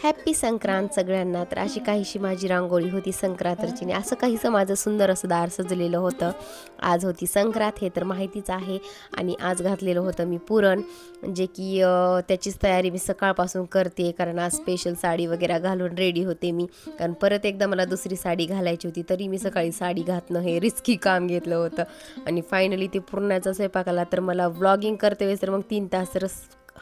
Happy Sankrant सगळ्यांना. तर अशी काहीशी माझी रांगोळी होती संक्रांतची आणि असं काहीसं माझं सुंदर असं दार सजलेलं होतं. आज होती संक्रांत हे तर माहितीच आहे. आणि आज घातलेलं होतं मी पुरण, जे की त्याचीच तयारी मी सकाळपासून करते, कारण आज स्पेशल साडी वगैरे घालून रेडी होते मी, कारण परत एकदा मला दुसरी साडी घालायची होती. तरी मी सकाळी साडी घातणं हे रिस्की काम घेतलं होतं. आणि फायनली ते पुरणाचा स्वयंपाकाला तर मला व्लॉगिंग करते वेळेस तर मग 3 तास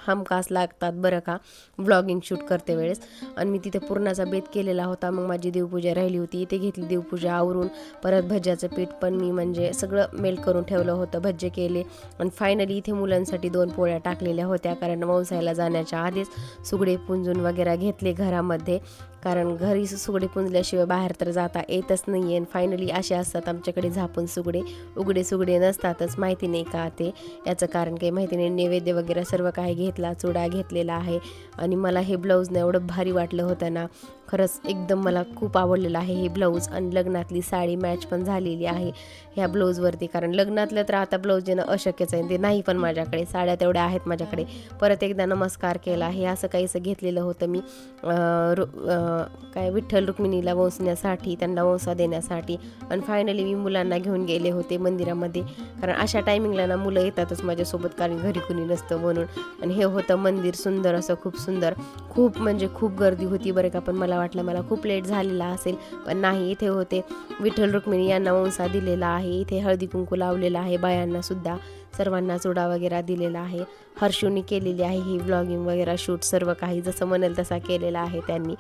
हमखास लागतात बरं का, व्लॉगिंग शूट करते वेळेस. आणि मी तिथे पुरणाचा बेत केलेला होता. मग माझी देवपूजा राहिली होती, इथे घेतली देवपूजा आवरून. परत भज्याचं पीठ पण मी म्हणजे सगळं मेल्ट करून ठेवलं होतं, भज्जे केले. आणि फायनली इथे मुलांसाठी 2 पोळ्या टाकलेल्या होत्या, कारण वंसायला जाण्याच्या आधीच सुगडे पुंजून वगैरे घेतले घरामध्ये, कारण घरी सुगडे पुंजल्याशिवाय बाहेर तर जाता येतच नाही आहे. फायनली असे असतात आमच्याकडे झापून सुगडे, उघडे सुगडे नसतातच. माहिती नाही का ते, याचं कारण काही माहिती नाही. नैवेद्य वगैरे सर्व काही घेतला, चुडा घेतलेला आहे. आणि मला हे ब्लाऊजनं एवढं भारी वाटलं होतं ना, खरंच एकदम मला खूप आवडलेलं आहे हे ब्लाऊज. आणि लग्नातली साडी मॅच पण झालेली आहे ह्या ब्लाऊजवरती, कारण लग्नातलं तर आता ब्लाऊज देणं अशक्यच आहे, ते नाही पण माझ्याकडे साड्या तेवढ्या आहेत माझ्याकडे. परत एकदा नमस्कार केला, हे असं काहीसं घेतलेलं होतं मी काय विठ्ठल रुक्मिणीला वंसण्यासाठी, त्यांना वंसा देण्यासाठी. आणि फायनली मी मुलांना घेऊन गेले होते मंदिरामध्ये, कारण अशा टायमिंगला ना मुलं येतातच माझ्यासोबत, कारण घरी कुणी नसतं म्हणून. आणि हे होतं मंदिर सुंदर असं, खूप सुंदर, खूप म्हणजे खूप गर्दी होती बरं का. पण मला वाटलं मला खूप लेट झालेला असेल, पण नाही. इथे होते विठ्ठल रुक्मिणी यांना वंसा दिलेला आहे. इथे हळदी कुंकू लावलेला आहे बायांना सुद्धा, सर्वांना चुडा वगैरे दिलेला आहे. हर्षूनी केलेली आहे ही व्लॉगिंग वगैरे शूट, सर्व काही जसं म्हणेल तसा केलेला आहे त्यांनी.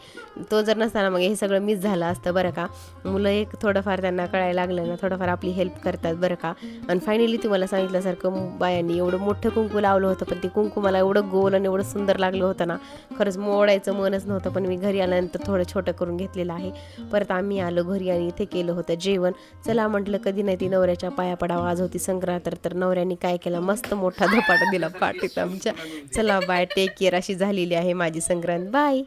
तो जर नसताना मग हे सगळं मिस झालं असतं बरं का. मुलं एक थोडंफार त्यांना कळायला लागलं ना, थोडंफार आपली हेल्प करतात बरं का. आणि फायनली तुम्हाला सांगितल्यासारखं बायांनी एवढं मोठं कुंकू लावलं होतं, पण ते कुंकू मला एवढं गोल आणि एवढं सुंदर लागलं होतं ना, खरंच मोडायचं मनच नव्हतं. पण मी घरी आल्यानंतर थोडं छोटं करून घेतलेलं आहे. परत आम्ही आलो घरी आणि इथे केलं होतं जेवण. चला म्हटलं कधी नाही ती नवऱ्याच्या पाया पडावं, आज होती संक्रांत. तर नवऱ्याने काय केलं, मस्त मोठा धपाटा दिला पाठीत आमच्या. चला बाय, टेक केअर. अशी झालेली आहे माझी संक्रांत. बाय.